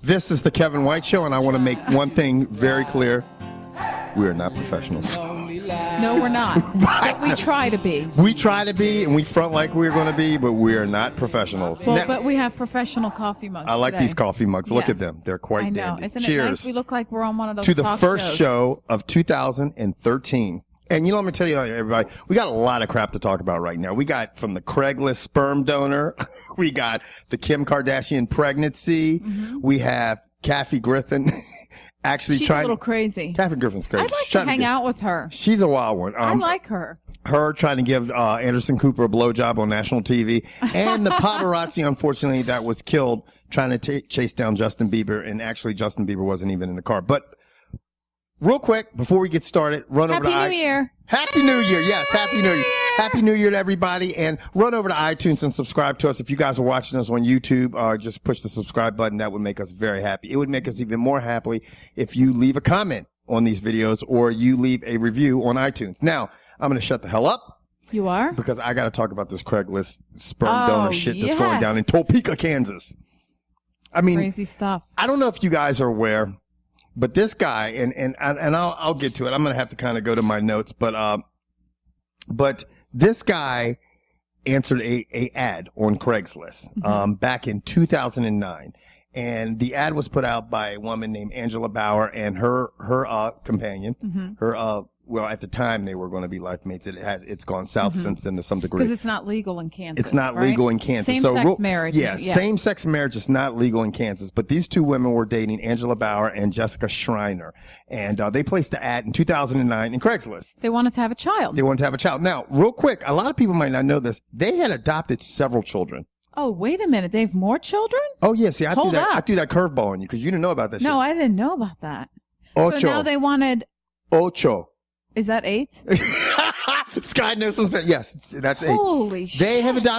This is the Kevin White Show, and I want to make one thing very clear. We are not professionals. No, we're not. But we try to be. We try to be, and we front like we're going to be, but we are not professionals. Well, but we have professional coffee mugs. I like today. these coffee mugs. Look at them. They're quite I know. dandy. Isn't Cheers. it nice? We look like we're on one of those to the talk first shows. show of 2013. And let me tell you, everybody, we got a lot of crap to talk about right now. We got from the Craigslist sperm donor. We got the Kim Kardashian pregnancy. Mm-hmm. We have Kathy Griffin actually She's trying. a little crazy. Kathy Griffin's crazy. I'd like to hang out with her. She's a wild one. I like her. Her trying to give Anderson Cooper a blowjob on national TV. And the paparazzi, unfortunately, that was killed trying to chase down Justin Bieber. And actually, Justin Bieber wasn't even in the car. But real quick, before we get started, run over to Happy New Year. Happy New Year. Yes, Happy New Year. Happy New Year to everybody. And run over to iTunes and subscribe to us. If you guys are watching us on YouTube, just push the subscribe button. That would make us very happy. It would make us even more happy if you leave a comment on these videos or you leave a review on iTunes. Now, I'm going to shut the hell up. You are? Because I got to talk about this Craigslist sperm donor shit that's going down in Topeka, Kansas. I mean, crazy stuff. I don't know if you guys are aware, but this guy, and I'll get to it. I'm going to have to kind of go to my notes, but this guy answered a ad on Craigslist, back in 2009. And the ad was put out by a woman named Angela Bauer and her companion, well, at the time they were going to be life mates. It's gone south since then to some degree. Because it's not legal in Kansas. It's not legal in Kansas. Same-sex marriage. Yeah, same-sex marriage is not legal in Kansas. But these two women were dating, Angela Bauer and Jessica Schreiner. And they placed the ad in 2009 in Craigslist. They wanted to have a child. They wanted to have a child. Now, real quick, a lot of people might not know this. They had adopted several children. Oh, wait a minute. They have more children? Oh, yeah. See, I threw Hold up. that curveball on you because you didn't know about that shit. No, I didn't know about that. Ocho. So now they wanted... Ocho. Is that 8? Sky knows some Spanish. Yes, that's 8. Holy shit.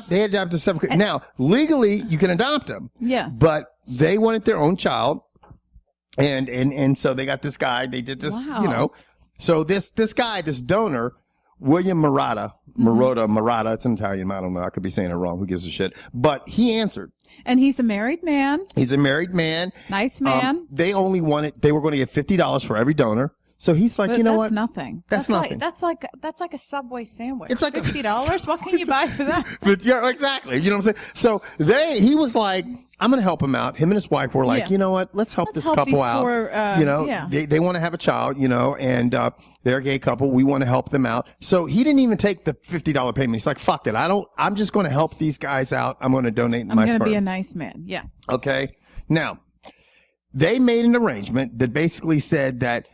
They adopted several. Now, legally, you can adopt them. Yeah. But they wanted their own child. And so they got this guy. They did this, Wow. So this guy, this donor, William Marotta, it's an Italian. I don't know. I could be saying it wrong. Who gives a shit? But he answered. And he's a married man. He's a married man. Nice man. They were going to get $50 for every donor. So he's like, But you know that's what? nothing. That's nothing. That's like a Subway sandwich. It's like $50. What can you buy for that? But yeah, exactly. You know what I'm saying? So he was like, I'm going to help him out. Him and his wife were like, you know what? Let's help this couple out. Poor, they want to have a child, and they're a gay couple. We want to help them out. So he didn't even take the $50 payment. He's like, fuck it. I'm just going to help these guys out. I'm going to donate my sperm. I'm going to be a nice man. Yeah. Okay. Now, they made an arrangement that basically said that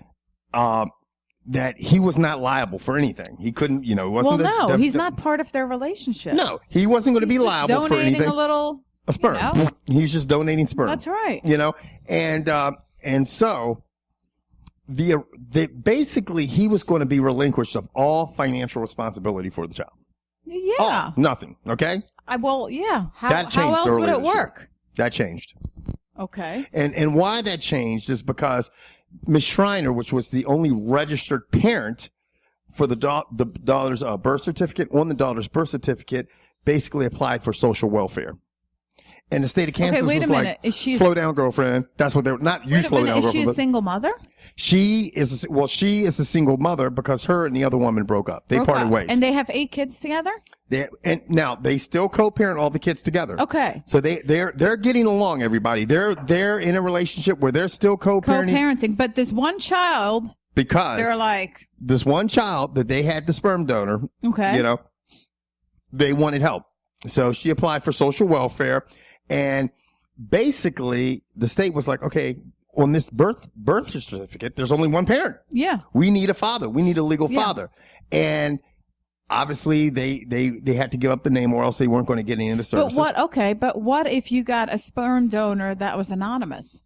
he was not liable for anything. He couldn't, wasn't. Well, no, he's not part of their relationship. No, he wasn't going to be liable for anything. Donating a little sperm. He was just donating sperm. That's right. And so basically he was going to be relinquished of all financial responsibility for the child. Yeah. Nothing. Okay. Yeah. That changed how else would it work? That changed. Okay. And why that changed is because Ms. Schreiner, which was the only registered parent for the daughter's birth certificate, on the daughter's birth certificate, basically applied for social welfare. And the state of Kansas was like, slow down, girlfriend. That's what they were, not you slow down, girlfriend. Is she a single mother? She is a single mother because her and the other woman broke up. They parted ways. And they have 8 kids together? And now they still co-parent all the kids together. Okay. So they're getting along, everybody. They're in a relationship where they're still co-parenting. Co-parenting. But this one child, because they're like, this one child that they had the sperm donor, they wanted help. So she applied for social welfare. And basically, the state was like, okay, on this birth certificate, there's only one parent. Yeah. We need a father. We need a legal father. And obviously, they had to give up the name or else they weren't going to get any of the services. But what if you got a sperm donor that was anonymous?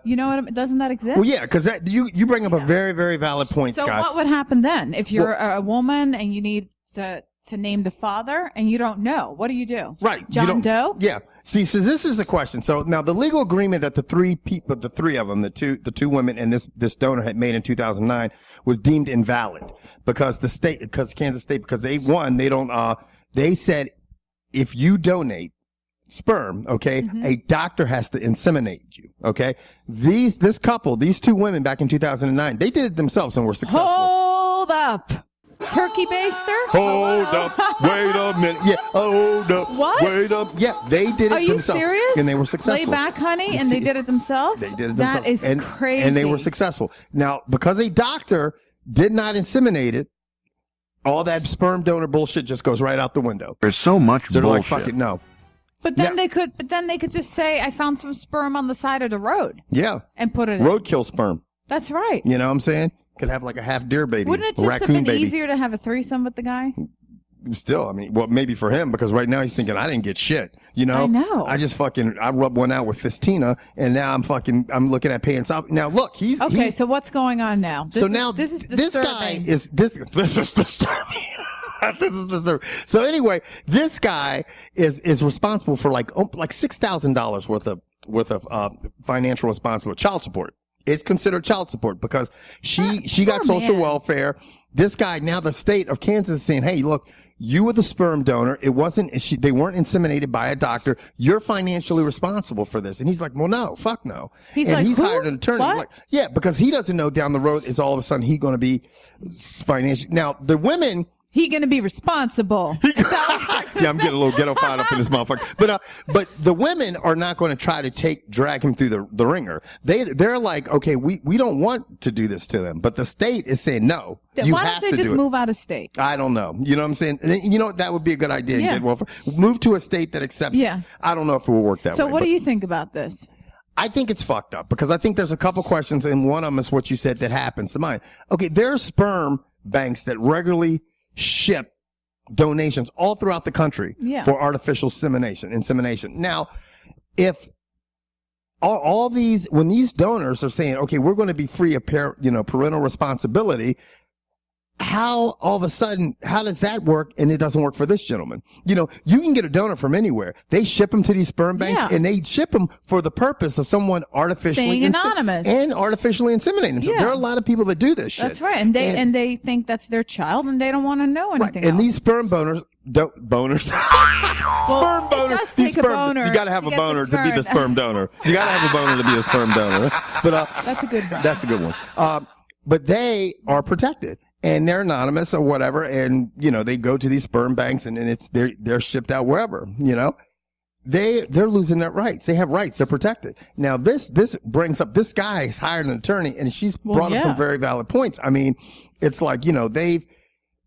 You know what I mean? Doesn't that exist? Well, yeah, because you bring up a very, very valid point, so Scott. So what would happen then if you're a woman and you need to name the father and you don't know? What do you do? Right. John Doe? Yeah. See, so this is the question. So now the legal agreement that the three of them, the two women and this donor had made in 2009 was deemed invalid because Kansas State, because they said if you donate sperm, okay, a doctor has to inseminate you, okay? This couple, these two women back in 2009, they did it themselves and were successful. Hold up. Turkey baster? Hold up. Wait a minute. Yeah. Hold up. What? Wait up. Yeah, they did it Are you themselves. serious? And they were successful. Lay back, honey, and they did it themselves? They did it themselves. That is crazy. And they were successful. Now, because a doctor did not inseminate it, all that sperm donor bullshit just goes right out the window. There's so much So they're like, bullshit. fuck it, no. But then they could just say, I found some sperm on the side of the road. Yeah. And put it in. Roadkill sperm. That's right. You know what I'm saying? Could have like a half deer baby. Wouldn't it a just have raccoon been baby. easier to have a threesome with the guy? Still, I mean, well, maybe for him, because right now he's thinking, I didn't get shit. You know? I know. I rubbed one out with Fistina, and now I'm looking at paying top. Now, look, Okay, so what's going on now? This is disturbing. This is disturbing. This is disturbing. So anyway, this guy is responsible for like $6,000 worth of financial responsibility, child support. It's considered child support because she got social welfare. This guy, now the state of Kansas is saying, hey, look, you were the sperm donor. They weren't inseminated by a doctor. You're financially responsible for this. And he's like, well, no, fuck no. He's hired an attorney. What? Like, yeah, because he doesn't know down the road is all of a sudden he going to be financially. Now the women. He gonna be responsible. Yeah, I'm getting a little ghetto fired up in this motherfucker. But the women are not going to try to drag him through the ringer. They're like, okay, we don't want to do this to them, but the state is saying no. Why don't they just move out of state? I don't know. You know what I'm saying? You know, that would be a good idea. Yeah. Get welfare. Move to a state that accepts. Yeah. I don't know if it will work that way. So what do you think about this? I think it's fucked up because I think there's a couple questions, and one of them is what you said that happens to mine. Okay, there are sperm banks that regularly ship donations all throughout the country for artificial insemination. Now, if all these, when these donors are saying, okay, we're going to be free of parental responsibility, how all of a sudden, how does that work? And it doesn't work for this gentleman. You know, you can get a donor from anywhere. They ship them to these sperm banks and they ship them for the purpose of someone artificially anonymous and artificially inseminating them. So there are a lot of people that do this shit. That's right. And they think that's their child and they don't want to know anything else. And these sperm boners sperm boners. These sperm, you got to have a boner to be the sperm donor. You got to have a boner to be a sperm donor. But that's a good one. That's a good one. But they are protected. And they're anonymous or whatever, and they go to these sperm banks, and they're shipped out wherever. They're losing their rights. They have rights. They're protected. Now this brings up, this guy has hired an attorney, and she's brought up some very valid points. I mean, it's like they've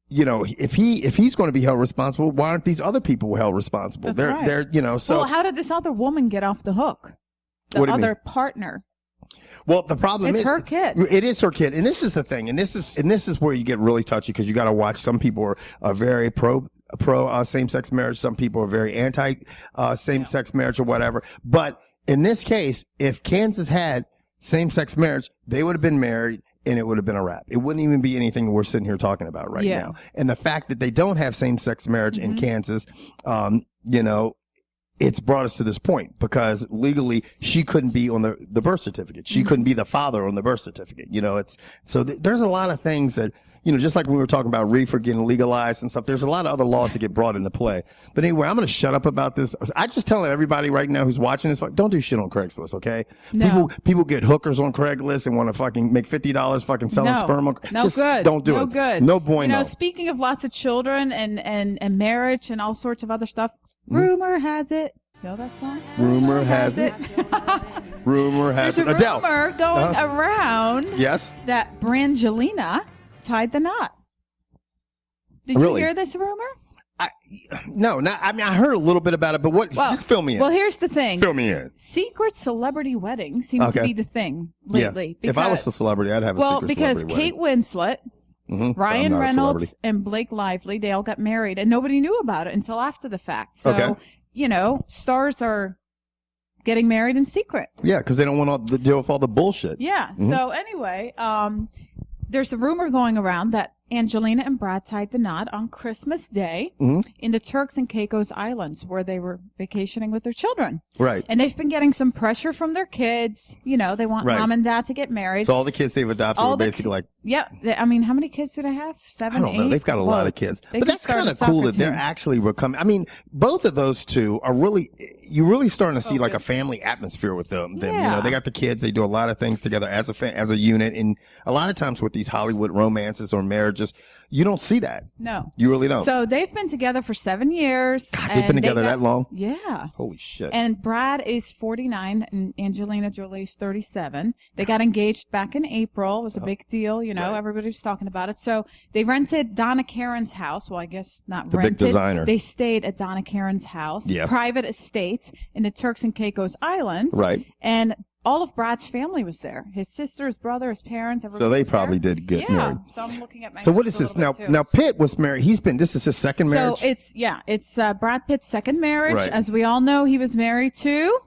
if he's going to be held responsible, why aren't these other people held responsible? They're so. Well, how did this other woman get off the hook? The other partner. Well, the problem is her kid. It is her kid, and this is the thing, and this is where you get really touchy because you got to watch. Some people are very pro same-sex marriage. Some people are very anti same-sex marriage or whatever. But in this case, if Kansas had same-sex marriage, they would have been married, and it would have been a wrap. It wouldn't even be anything we're sitting here talking about right now. And the fact that they don't have same-sex marriage in Kansas, it's brought us to this point because legally she couldn't be on the birth certificate. She couldn't be the father on the birth certificate. There's a lot of things that, just like when we were talking about reefer getting legalized and stuff, there's a lot of other laws that get brought into play. But anyway, I'm going to shut up about this. I'm just telling everybody right now who's watching this, don't do shit on Craigslist, okay? No. People get hookers on Craigslist and want to fucking make $50 fucking selling sperm. Good. Don't do it. No good. No bueno. Speaking of lots of children and marriage and all sorts of other stuff, rumor has it. Know that song? Rumor has it. Rumor has it. There's a rumor going around. Yes. That Brangelina tied the knot. Did you hear this rumor? No, I mean, I heard a little bit about it, but just fill me in. Well, here's the thing. Fill me in. Secret celebrity weddings seems to be the thing lately. Yeah. If I was a celebrity, I'd have a secret celebrity wedding. Kate Winslet, Ryan Reynolds, and Blake Lively, they all got married, and nobody knew about it until after the fact. So, stars are getting married in secret. Yeah, because they don't want to deal with all the bullshit. Yeah. So anyway, there's a rumor going around that Angelina and Brad tied the knot on Christmas Day in the Turks and Caicos Islands where they were vacationing with their children. Right. And they've been getting some pressure from their kids. They want mom and dad to get married. So all the kids they've adopted were basically like Yeah, I mean, how many kids do they have? 7, I don't know. 8? They've got a lot of kids. They But could that's start kind a of cool soccer that they're team. actually becoming. I mean, both of those two are really, you're really starting to see like a Focused. family atmosphere with them. You Yeah. know, they got the kids. They do a lot of things together as a unit. And a lot of times with these Hollywood romances or marriages, you don't see that. No. You really don't. So they've been together for 7 years. God, they've been together that long? Yeah. Holy shit. And Brad is 49 and Angelina Jolie's 37. They got engaged back in April. It was a big deal. You know, Right. everybody was talking about it. So they rented Donna Karen's house. Well, I guess not The big rented. designer. They stayed at Donna Karen's house. Yeah. Private estate in the Turks and Caicos Islands. Right. And all of Brad's family was there. His sister, his brother, his parents. So they probably did get yeah. married. So I'm looking at my So what notes is a this little now? bit, too. Now Pitt was married. This is his second marriage. So it's Brad Pitt's second marriage. Right. As we all know, he was married to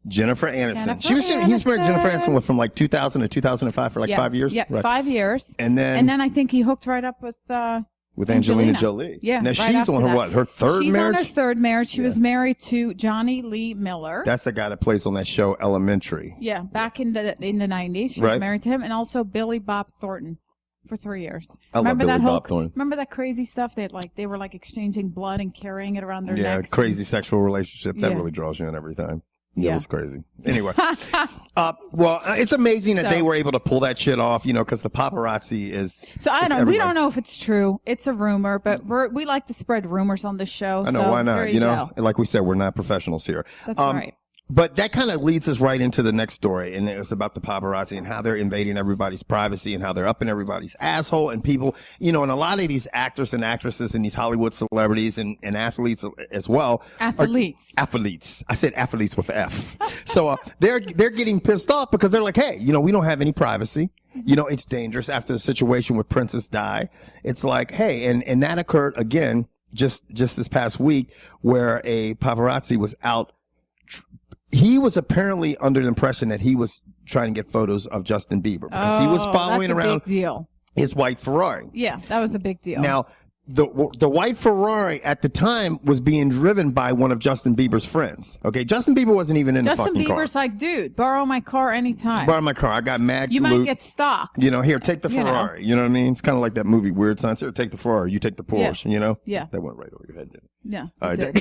Jennifer Aniston. Jennifer He was married to Jennifer Aniston. Aniston from like 2000 to 2005 for like 5 years. Yeah, Right. 5 years. And then I think he hooked right up with Angelina Jolie. Yeah. Now right she's after on her that. what? Her third She's marriage? on her third marriage. She was married to Johnny Lee Miller. That's the guy that plays on that show Elementary. Yeah, back in the 90s, she Right. was married to him, and also Billy Bob Thornton for 3 years. I love remember Billy that Bob Thornton. Remember that crazy stuff? They were like exchanging blood and carrying it around their Yeah, necks. crazy sexual relationship. That Yeah. really draws you in every time. It Yeah. was crazy. Anyway, it's amazing that So- they were able to pull that shit off, because the paparazzi is. So it's we everywhere. don't know if it's true. It's a rumor, but we like to spread rumors on this show. I know, so why not? There you go. Like we said, we're not professionals here. That's right. But that kind of leads us right into the next story, and it's about the paparazzi and how they're invading everybody's privacy and how they're up in everybody's asshole. And people, and a lot of these actors and actresses and these Hollywood celebrities and athletes as well. Athletes. I said athletes with F. So they're getting pissed off because they're like, hey, we don't have any privacy. It's dangerous after the situation with Princess Di. It's like, hey, and that occurred again just this past week where a paparazzi was out. He was apparently under the impression that he was trying to get photos of Justin Bieber because he was following that's a around big deal. his white Ferrari. Yeah, that was a big deal. Now, the white Ferrari at the time was being driven by one of Justin Bieber's friends. Okay, Justin Bieber wasn't even in the Justin fucking car. Bieber's like, dude, borrow my car anytime. Borrow my car. I got mad. You might loot. get stalked. Here, take the Ferrari. You know what I mean? It's kind of like that movie Weird Science. Here, take the Ferrari. You take the Porsche. Yeah. That went right over your head, didn't it? Yeah. All right,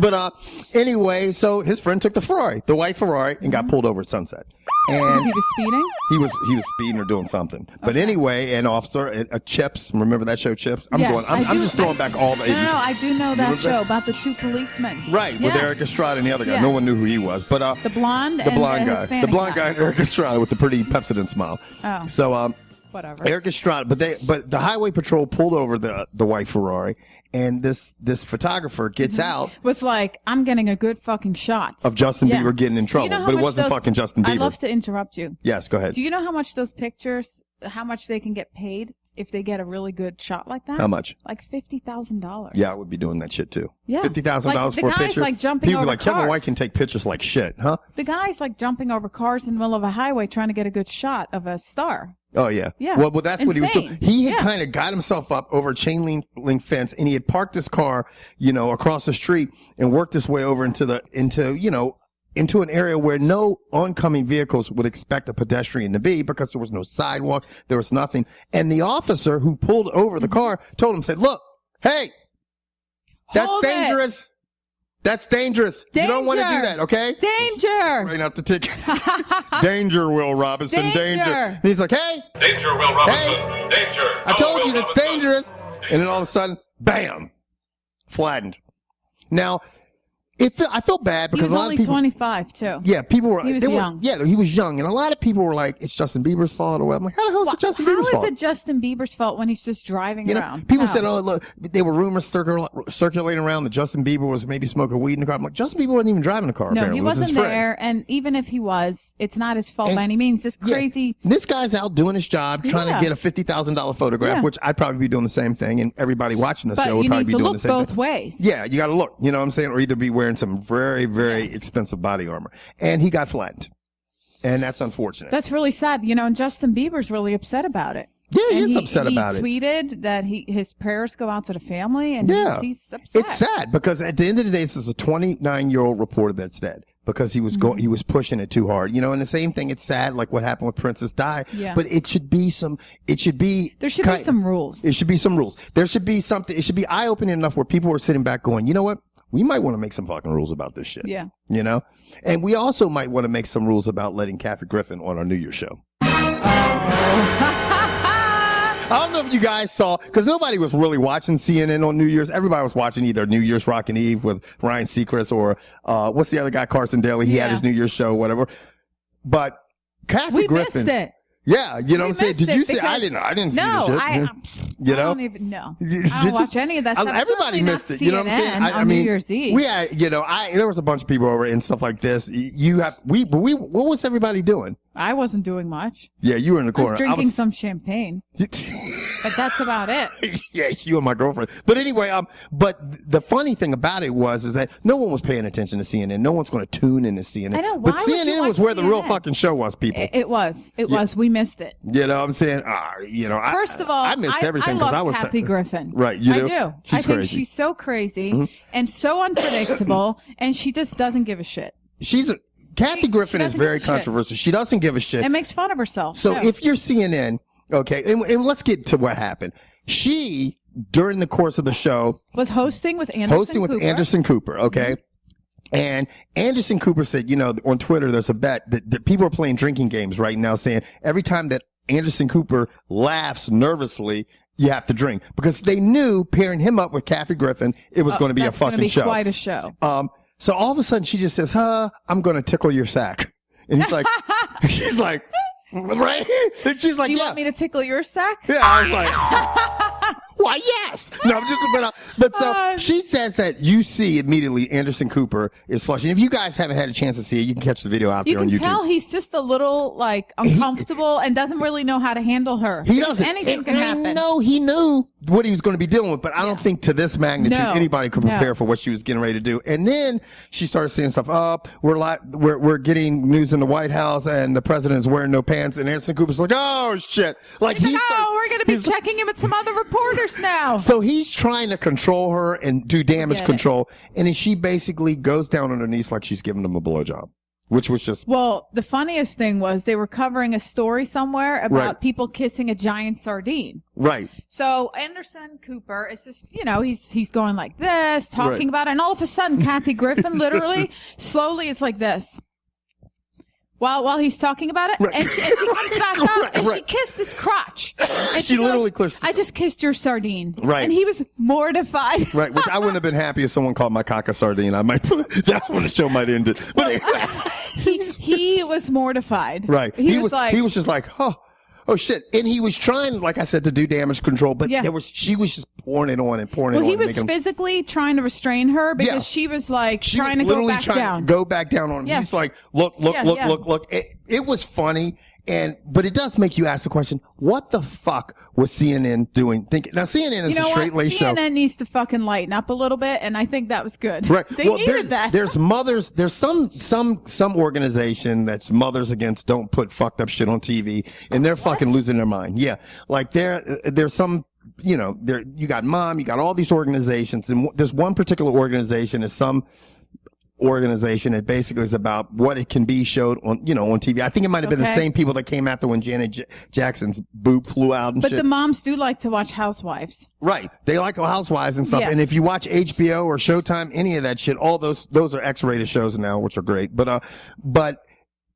but anyway, so his friend took the Ferrari, the white Ferrari, and got pulled over at Sunset. And Because he was speeding? he was speeding or doing something. But anyway, an officer, Chips, remember that show Chips? I'm Yes, I do. just throwing back all the. No, I do know that remember show that? about the two policemen. Right, with Yes. Erik Estrada and the other guy. Yeah. No one knew who he was, but The blonde the and blonde the guy, Hispanic the blonde guy, and Erik Estrada with the pretty Pepsodent smile. Oh. So Whatever. Erik Estrada, but the highway patrol pulled over the white Ferrari, and this photographer gets out Was like, I'm getting a good fucking shot. of Justin Yeah. Bieber getting in Do you trouble, know how but it much wasn't those- fucking Justin Bieber. I love to interrupt you. Yes, go ahead. Do you know how much those pictures, how much they can get paid if they get a really good shot like that? How much? Like $50,000. Yeah, I would be doing that shit too. Yeah. $50,000 Like, the for a guy's, picture. like, jumping People be over like Kevin cars. White can take pictures like shit, huh? The guy's like jumping over cars in the middle of a highway trying to get a good shot of a star. Oh yeah. Yeah. Well, that's what he was doing. Insane. He had Yeah. kind of got himself up over a chain link fence, and he had parked his car, across the street, and worked his way over into an area where no oncoming vehicles would expect a pedestrian to be because there was no sidewalk, there was nothing. And the officer who pulled over the car told him, said, "Look, hey, that's Hold it. dangerous. That's dangerous. You don't want to do Danger. that, okay?" Danger! Writing out the ticket. Danger, Will Robinson. Danger. Danger. And he's like, hey, Danger, Will Robinson. Hey. Danger. I told Will you that's Robinson. dangerous. And then all of a sudden, bam, flattened. Now, I felt bad He because was a lot only of people. 25 too. Yeah, people were. He was they were- young. Yeah, he was young, and a lot of people were like, "It's Justin Bieber's fault," or I'm like, "How the hell is it Justin How Bieber's is fault?" it Justin Bieber's fault when he's just driving around? People No. said, "Oh, look, there were rumors circulating around that Justin Bieber was maybe smoking weed in the car." I'm like, Justin Bieber wasn't even driving the car. No, apparently. he It was his wasn't friend. there. And even if he was, it's not his fault And- by any means. This Yeah. crazy. This guy's out doing his job, trying Yeah. to get a $50,000 photograph, Yeah. which I'd probably be doing the same thing, and everybody watching the But show would you probably need be to doing look the same both thing. ways. Yeah, you got to look. You know what I'm saying? Or either be wearing some very, very Yes. expensive body armor. And he got flattened. And that's unfortunate. That's really sad. And Justin Bieber's really upset about it. Yeah, he is upset about it. He tweeted that his prayers go out to the family, and he's upset. It's sad because at the end of the day, this is a 29-year-old reporter that's dead because he was he was pushing it too hard. You know, and the same thing. It's sad, like what happened with Princess Di. Yeah. But there should be some rules. It should be some rules. There should be something. It should be eye-opening enough where people are sitting back going, you know what? We might want to make some fucking rules about this shit. Yeah. You know? And we also might want to make some rules about letting Kathy Griffin on our New Year's show. I don't know if you guys saw, because nobody was really watching CNN on New Year's. Everybody was watching either New Year's Rockin' Eve with Ryan Seacrest or what's the other guy, Carson Daly. He had his New Year's show, whatever. But Kathy Griffin. We missed it. Yeah, you know what I'm saying? Did you see? I didn't see the shit. I don't even know. I don't watch any of that stuff. Everybody missed it. You know what I'm saying? I mean, New Year's Eve. We had, there was a bunch of people over and stuff like this. What was everybody doing? I wasn't doing much. Yeah, you were in the corner. I was drinking some champagne. But that's about it. Yeah, you and my girlfriend. But anyway, but the funny thing about it is that no one was paying attention to CNN. No one's going to tune into CNN. I know. But CNN was where the real fucking show was, people. It was. It was. We missed it. You know what I'm saying? First of all, I missed everything because I was Kathy Griffin. Right, you do? I do. She's think crazy. She's so crazy and so unpredictable, and she just doesn't give a shit. Kathy Griffin is very controversial. She doesn't give a shit. And makes fun of herself. So if you're CNN, okay, and let's get to what happened. She, during the course of the show, was hosting with Anderson Cooper. Okay. And Anderson Cooper said, on Twitter, there's a bet that people are playing drinking games right now saying every time that Anderson Cooper laughs nervously, you have to drink, because they knew pairing him up with Kathy Griffin, it was going to be a fucking show. Quite a show. So all of a sudden she just says, I'm going to tickle your sack. And he's like, he's like, right? And she's like, Do you want me to tickle your sack? Yeah, I was like, why, yes. No, I'm just a bit but so she says that you see immediately Anderson Cooper is flushing. If you guys haven't had a chance to see it, you can catch the video out there on YouTube. You can tell he's just a little uncomfortable and doesn't really know how to handle her. He doesn't. Anything can happen. No, he knew what he was going to be dealing with, but I don't think to this magnitude anybody could prepare for what she was getting ready to do. And then she started saying stuff up. We're getting news in the White House and the president is wearing no pants, and Anderson Cooper's like, oh shit. Like we're going to be checking him with some other reporters now. So he's trying to control her and do damage control. And then she basically goes down on her knees like she's giving him a blowjob, which was just. Well, the funniest thing was they were covering a story somewhere about people kissing a giant sardine. Right. So Anderson Cooper is just, he's going like this, talking about it. And all of a sudden, Kathy Griffin literally slowly is like this. While he's talking about it, and she comes back up and she kissed his crotch. And she literally kissed. I just kissed your sardine. Right. And he was mortified. Right. Which I wouldn't have been happy if someone called my cock a sardine. That's when the show might end it. But he was mortified. Right. He was just like, oh shit. And he was trying, like I said, to do damage control, but she was just pouring it on and pouring it on. Well, he was physically trying to restrain her because she was like trying to go back down. Go back down on him. Yeah. He's like, look. It was funny. But it does make you ask the question, what the fuck was CNN doing? Now, CNN is a straight-laced show. CNN needs to fucking lighten up a little bit, and I think that was good. Right. They needed that. There's some organization that's Mothers Against Don't Put Fucked Up Shit on TV, and they're fucking losing their mind. Yeah. Like there's some, you got Mom, you got all these organizations, and there's one particular organization is some organization that basically is about what it can be showed on, on TV. I think it might have been the same people that came after when Janet Jackson's boob flew out and shit. But the moms do like to watch Housewives. Right. They like Housewives and stuff. Yeah. And if you watch HBO or Showtime, any of that shit, all those are X-rated shows now, which are great. But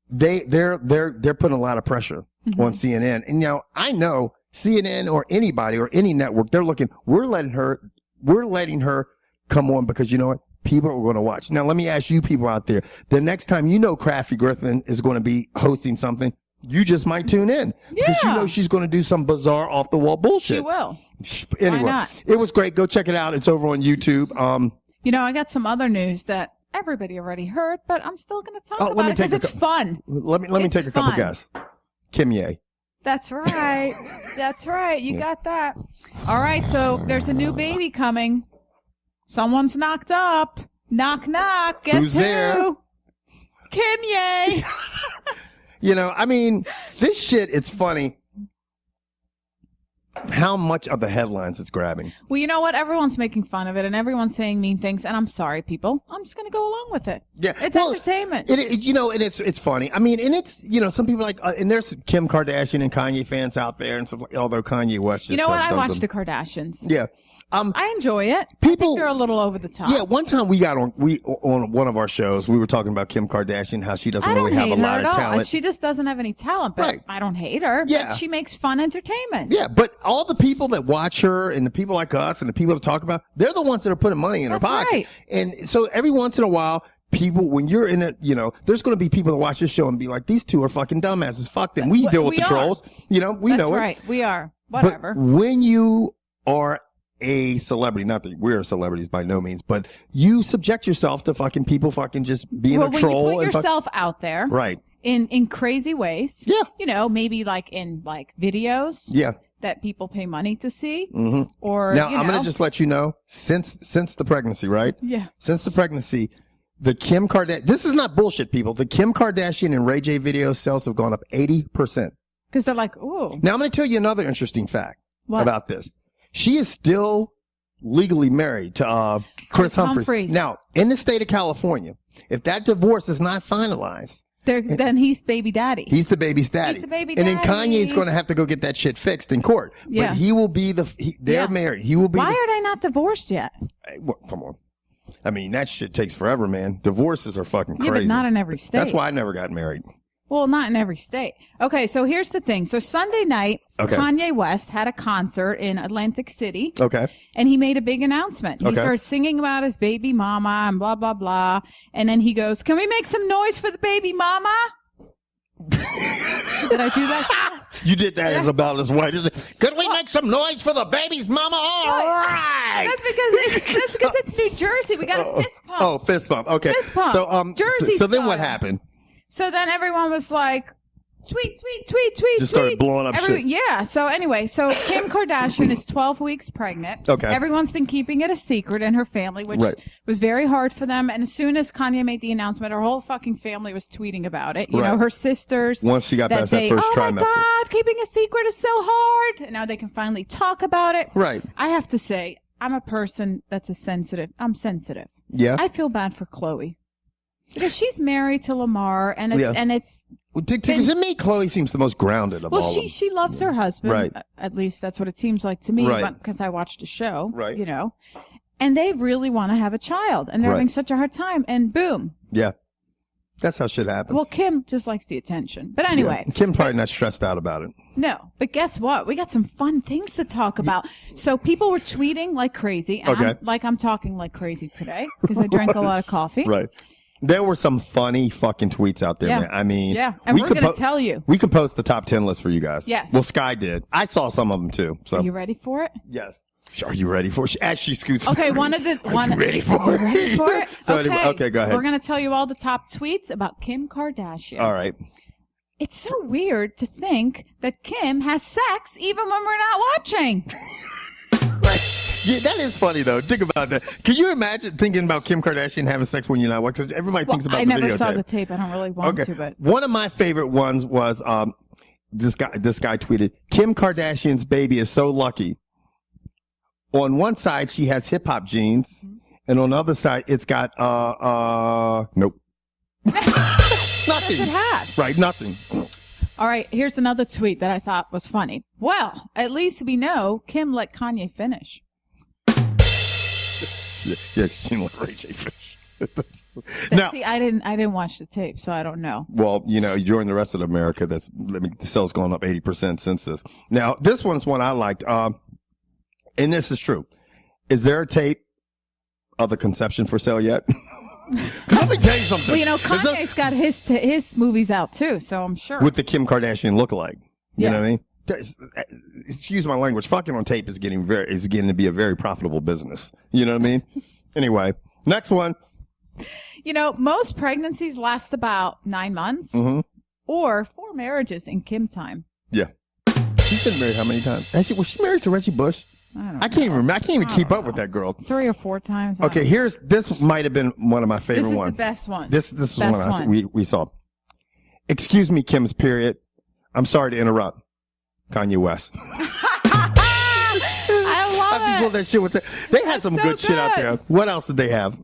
they're putting a lot of pressure on CNN. And now I know CNN or anybody or any network, they're looking, we're letting her come on because you know what? People are going to watch. Now, let me ask you people out there. The next time Kathy Griffin is going to be hosting something, you just might tune in. Yeah. Because she's going to do some bizarre off-the-wall bullshit. She will. Anyway, why not? It was great. Go check it out. It's over on YouTube. I got some other news that everybody already heard, but I'm still going to talk about it because it's fun. Let me take a couple guesses. Kimye. That's right. That's right. You got that. All right. So there's a new baby coming. Someone's knocked up. Knock, knock. Guess who's there? Kimye. This shit, it's funny. how much of the headlines it's grabbing. Well, you know what? Everyone's making fun of it, and everyone's saying mean things. And I'm sorry, people. I'm just going to go along with it. Yeah, it's entertainment. And it's funny. I mean, and it's some people like, and there's Kim Kardashian and Kanye fans out there and stuff. Although Kanye West, just I watch the Kardashians. Yeah. I enjoy it. People, I think they're a little over the top. Yeah, one time on one of our shows, we were talking about Kim Kardashian, how she doesn't really have a lot of talent. She just doesn't have any talent, but I don't hate her. Yeah. But she makes fun entertainment. Yeah, but all the people that watch her and the people like us and the people that talk about, they're the ones that are putting money in her pocket. Right. And so every once in a while, people, when you're in it, there's going to be people that watch this show and be like, these two are fucking dumbasses. Fuck them. We deal with the trolls. We know it. That's right. We are. Whatever. But when you are a celebrity, not that we're celebrities by no means, but you subject yourself to fucking people fucking just being a troll. When you put yourself out there. Right. In crazy ways. Yeah. Maybe like in videos. Yeah. That people pay money to see. Mm-hmm. Or now I'm going to just let you know, since the pregnancy, right? Yeah. Since the pregnancy, the Kim Kardashian, this is not bullshit, people. The Kim Kardashian and Ray J video sales have gone up 80%. Because they're like, ooh. Now I'm going to tell you another interesting fact about this. She is still legally married to Chris Humphries. Now, in the state of California, if that divorce is not finalized, then he's baby daddy. He's the baby's daddy. He's the baby daddy. And then Kanye's going to have to go get that shit fixed in court. Yeah. But he will be they're married. He will be. Why are they not divorced yet? Hey, come on. I mean, that shit takes forever, man. Divorces are fucking crazy. Yeah, but not in every state. That's why I never got married. Well, not in every state. Okay, so here's the thing. So Sunday night, Kanye West had a concert in Atlantic City. Okay. And he made a big announcement. He started singing about his baby mama and blah, blah, blah. And then he goes, "Can we make some noise for the baby mama?" Did I do that? You did that as about as white as it. Could we make some noise for the baby's mama? All right. That's because it's New Jersey. We got a fist pump. Oh, fist pump. Okay. Fist pump. So Jersey so then what happened? So then everyone was like, tweet, tweet, tweet, tweet, just started blowing up shit. Yeah. So anyway, Kim Kardashian is 12 weeks pregnant. Okay. Everyone's been keeping it a secret in her family, which was very hard for them. And as soon as Kanye made the announcement, her whole fucking family was tweeting about it. You know, her sisters. Once she got past that first trimester. Oh my God, keeping a secret is so hard. And now they can finally talk about it. Right. I have to say, I'm a person that's sensitive. I'm sensitive. Yeah. I feel bad for Khloe. Because she's married to Lamar, and it's to me, Khloe seems the most grounded of all of them. She loves her husband. Right. At least that's what it seems like to me. Right. Because I watched a show. Right. And they really want to have a child, and they're having such a hard time. And boom. Yeah. That's how shit happens. Well, Kim just likes the attention. But anyway. Yeah. Kim probably not stressed out about it. No. But guess what? We got some fun things to talk about. So people were tweeting like crazy. And I'm talking like crazy today because I drank a lot of coffee. Right. There were some funny fucking tweets out there, man. I mean, and we're going to tell you. We can post the top 10 list for you guys. Yes. Well, Sky did. I saw some of them too. So. Are you ready for it? Yes. Are you ready for it? As she scoots. Okay, Are you ready for it? So okay, go ahead. We're going to tell you all the top tweets about Kim Kardashian. All right. It's so weird to think that Kim has sex even when we're not watching. Yeah, that is funny though. Think about that. Can you imagine thinking about Kim Kardashian having sex when you're not watching? Everybody thinks about the videotape. I never saw the tape. I don't really want to, but one of my favorite ones was this guy tweeted, "Kim Kardashian's baby is so lucky. On one side she has hip hop jeans, and on the other side it's got nope." Nothing. It had. Right, nothing. All right, here's another tweet that I thought was funny. Well, at least we know Kim let Kanye finish. Yeah, she didn't let Ray J finish. Now, see, I didn't watch the tape, so I don't know. Well, during the rest of America, the sales going up 80% since this. Now, this one's one I liked, and this is true. Is there a tape of the conception for sale yet? Let me tell you something. Well, Kanye's got his movies out too, so I'm sure. With the Kim Kardashian lookalike. You know what I mean? Excuse my language. Fucking on tape is getting to be a very profitable business. You know what I mean? Anyway, next one. Most pregnancies last about 9 months or 4 marriages in Kim time. Yeah. She's been married how many times? Actually, was she married to Reggie Bush? I can't even remember. I can't even keep up with that girl. 3 or 4 times. Okay, this might have been one of my favorite ones. This is the best one. This is one we saw. Excuse me, Kim's period. I'm sorry to interrupt. Kanye West. got people that shit with they had some good shit out there. What else did they have?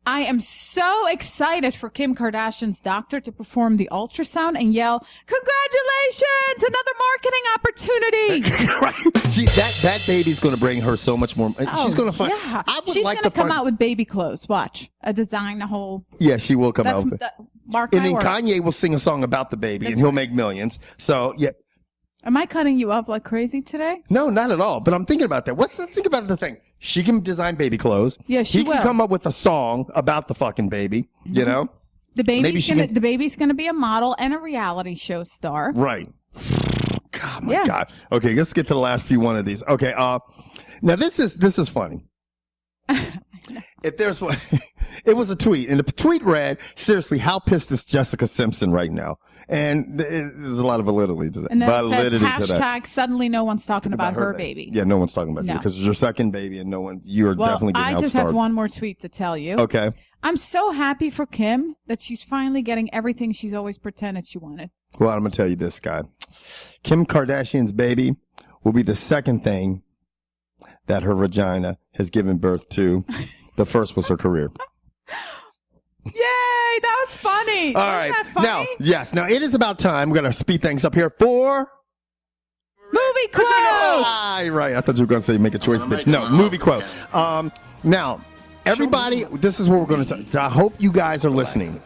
I am so excited for Kim Kardashian's doctor to perform the ultrasound and yell, "Congratulations! Another marketing opportunity!" Right. That baby's going to bring her so much more. She's going to find. Yeah. I would She's like going to to come find, out with baby clothes. Watch. A design, a whole. Yeah, she will come out. Mark and my then words. Kanye will sing a song about the baby, and he'll make millions. So, yeah. Am I cutting you up like crazy today? No, not at all. But I'm thinking about that. Let's think about the thing. She can design baby clothes. Yeah, she will. He can come up with a song about the fucking baby, you know? The baby's gonna be a model and a reality show star. Right. God, my God. Okay, let's get to the last few one of these. Okay, now this is funny. If there's one, it was a tweet, and the tweet read, "Seriously, how pissed is Jessica Simpson right now?" And there's a lot of validity to that. And then it says, hashtag suddenly no one's talking about her baby. Yeah, no one's talking about you because it's your second baby, and you are definitely getting outstarred. I just have one more tweet to tell you. Okay. I'm so happy for Kim that she's finally getting everything she's always pretended she wanted. Well, I'm going to tell you this, guy. Kim Kardashian's baby will be the second thing that her vagina has given birth to. The first was her career. Yay, that was funny. All right. Now it is about time. We're going to speed things up here for movie quote. Right. I thought you were going to say make a choice, bitch. No, movie quote. Now, everybody, this is what we're going to talk. So I hope you guys are listening.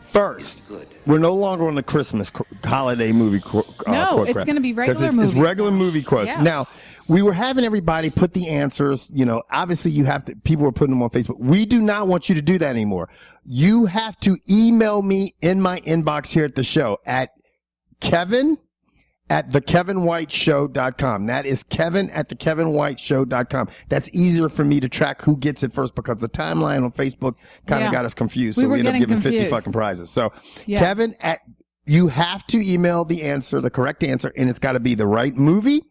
First, we're no longer on the Christmas holiday movie quote. No, it's going to be regular movie. It's regular movie quotes. Yeah. Now, we were having everybody put the answers, obviously people were putting them on Facebook. We do not want you to do that anymore. You have to email me in my inbox here at the show at Kevin@thekevinwhiteshow.com. That is Kevin@thekevinwhiteshow.com. That's easier for me to track who gets it first because the timeline on Facebook kind of got us confused. So we ended up giving 50 fucking prizes. So Kevin, you have to email the correct answer, and it's got to be the right movie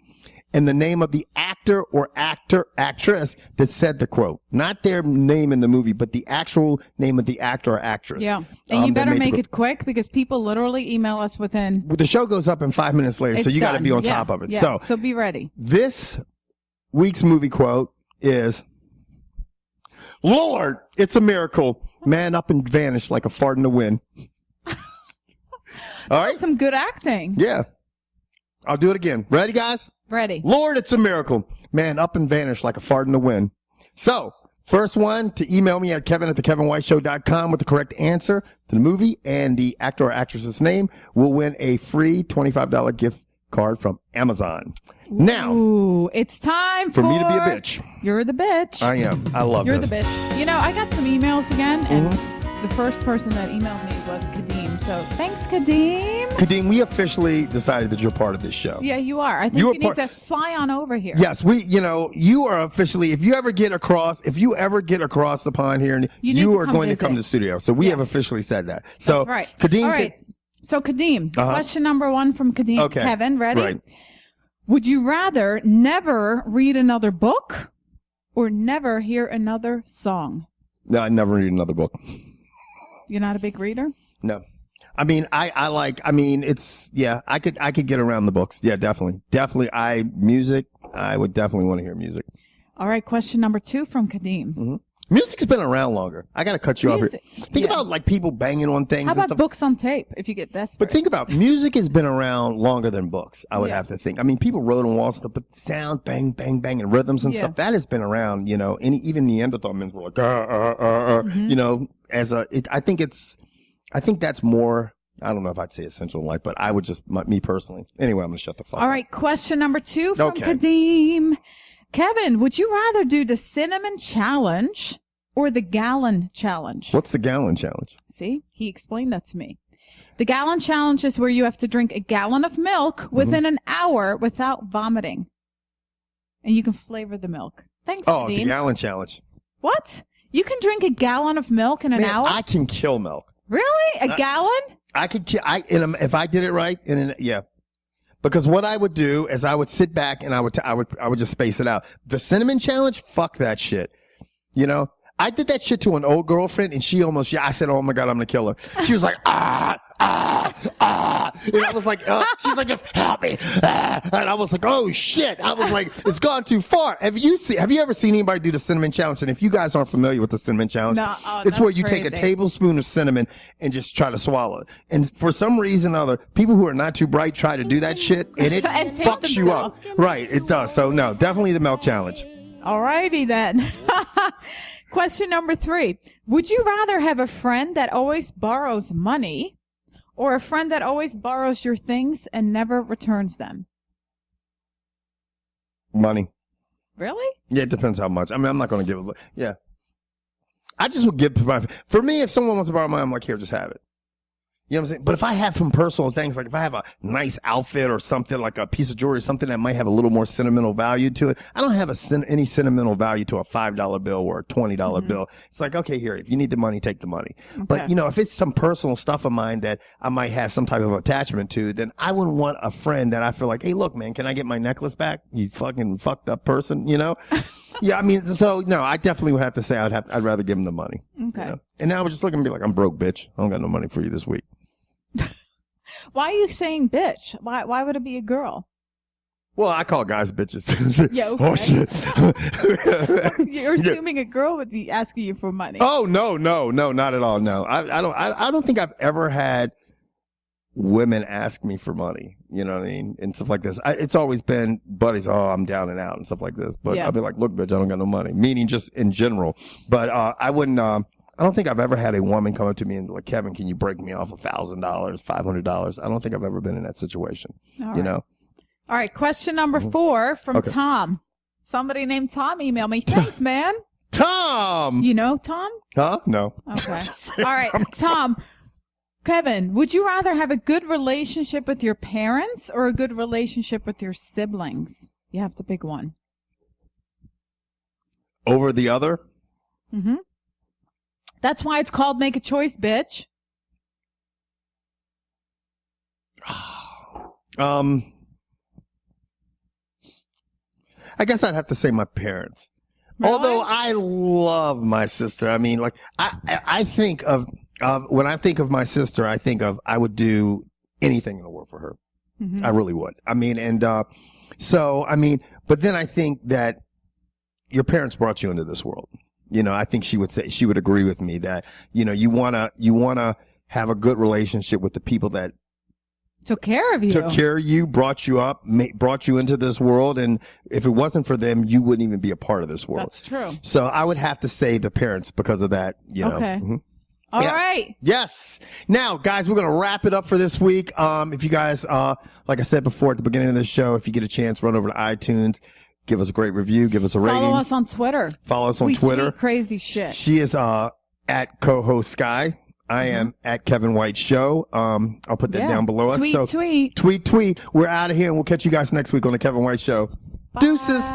and the name of the actor or actress that said the quote. Not their name in the movie, but the actual name of the actor or actress. Yeah. And you better make it quick because people literally email us within... The show goes up in 5 minutes later, so you got to be on top of it. Yeah. So be ready. This week's movie quote is, "Lord, it's a miracle. Man up and vanished like a fart in the wind." All right? Some good acting. Yeah. I'll do it again. Ready, guys? Ready. "Lord, it's a miracle. Man up and vanished like a fart in the wind." So, first one to email me at Kevin@thekevinwhiteshow.com with the correct answer to the movie and the actor or actress's name will win a free $25 gift card from Amazon. Now, it's time for me to be a bitch. You're the bitch. I am. I love You're this. the bitch. I got some emails again, and the first person that emailed me was Kadeem. So thanks, Kadeem. Kadeem, we officially decided that you're part of this show. Yeah, you are. I think you need to fly on over here. Yes, you are officially, if you ever get across the pond here, you are going to come to the studio. So we have officially said that. So, that's right. Kadeem. All right. So Kadeem, question number 1 from Kadeem. Okay. Kevin, ready? Right. Would you rather never read another book or never hear another song? No, I never read another book. You're not a big reader? No. I mean, I could get around the books. Yeah, definitely. Music, I would definitely want to hear music. All right, question number 2 from Kadeem. Music's been around longer. I got to cut you off here. Think about like people banging on things. How about books on tape if you get desperate? But think about music has been around longer than books, I would have to think. I mean, people wrote on walls and stuff, but sound, bang, bang, bang, and rhythms and stuff, that has been around, and even Neanderthal men were like, I think that's more, I don't know if I'd say essential in life, but I would me personally. Anyway, I'm going to shut the fuck up. All right, question number 2 from Kadeem. Kevin, would you rather do the cinnamon challenge or the gallon challenge? What's the gallon challenge? See, he explained that to me. The gallon challenge is where you have to drink a gallon of milk within an hour without vomiting. And you can flavor the milk. Thanks, Kadeem. The gallon challenge. What? You can drink a gallon of milk in an hour? I can kill milk. Really? A gallon? I could kill, if I did it right, because what I would do is I would sit back and I would just space it out. The cinnamon challenge, fuck that shit. I did that shit to an old girlfriend and she almost, I said, "Oh my God, I'm going to kill her." She was like, And I was like, she's like, just help me. And I was like, oh shit. I was like, it's gone too far. Have you ever seen anybody do the cinnamon challenge? And if you guys aren't familiar with the cinnamon challenge, it's where you take a tablespoon of cinnamon and just try to swallow it. And for some reason or other, people who are not too bright try to do that shit and it fucks you up. Right, it does. So no, definitely the milk challenge. All righty then. Question number 3. Would you rather have a friend that always borrows money or a friend that always borrows your things and never returns them? Money. Really? Yeah, it depends how much. I mean, I'm not going to give it. Yeah. I just would give for me, if someone wants to borrow money, I'm like, here, just have it. You know what I'm saying? But if I have some personal things, like if I have a nice outfit or something, like a piece of jewelry, something that might have a little more sentimental value to it, I don't have any sentimental value to a $5 bill or a $20 bill. It's like, okay, here, if you need the money, take the money. Okay. But, you know, if it's some personal stuff of mine that I might have some type of attachment to, then I wouldn't want a friend that I feel like, hey, look, man, can I get my necklace back? You fucking fucked up person, you know? Yeah, I mean, so, no, I definitely would have to say I'd rather give him the money. Okay. You know? And now I was just looking and be like, I'm broke, bitch. I don't got no money for you this week. Why are you saying bitch? Why would it be a girl? Well, I call guys bitches too. Yeah, okay. Oh shit. You're assuming a girl would be asking you for money. Oh no, not at all. No, I don't think I've ever had women ask me for money. You know what I mean? And stuff like this. It's always been buddies. Oh, I'm down and out and stuff like this. But I'll be like, look, bitch, I don't got no money. Meaning just in general. But I wouldn't. I don't think I've ever had a woman come up to me and like, Kevin, can you break me off $1,000, $500? I don't think I've ever been in that situation. You know? All right. Question number 4 from Tom. Somebody named Tom emailed me. Thanks, man. Tom! You know Tom? Huh? No. Okay. All right. Tom, Kevin, would you rather have a good relationship with your parents or a good relationship with your siblings? You have to pick one. Over the other? Mm-hmm. That's why it's called Make a Choice, bitch. I guess I'd have to say my parents. Really? Although I love my sister. I mean, like, I think of when I think of my sister, I would do anything in the world for her. Mm-hmm. I really would. I mean, and so, I mean, but then I think that your parents brought you into this world. You know, I think she would agree with me that, you know, you want to have a good relationship with the people that took care of you, brought you up, brought you into this world. And if it wasn't for them, you wouldn't even be a part of this world. That's true. So I would have to say the parents because of that, you know. Okay. Mm-hmm. All right. Yes. Now, guys, we're going to wrap it up for this week. If you guys, like I said before at the beginning of the show, if you get a chance, run over to iTunes. Give us a great review. Give us a rating. Follow us on Twitter. We tweet crazy shit. She is at co-host Sky. I am at Kevin White Show. I'll put that down below us. Tweet. Tweet. We're out of here, and we'll catch you guys next week on the Kevin White Show. Bye. Deuces.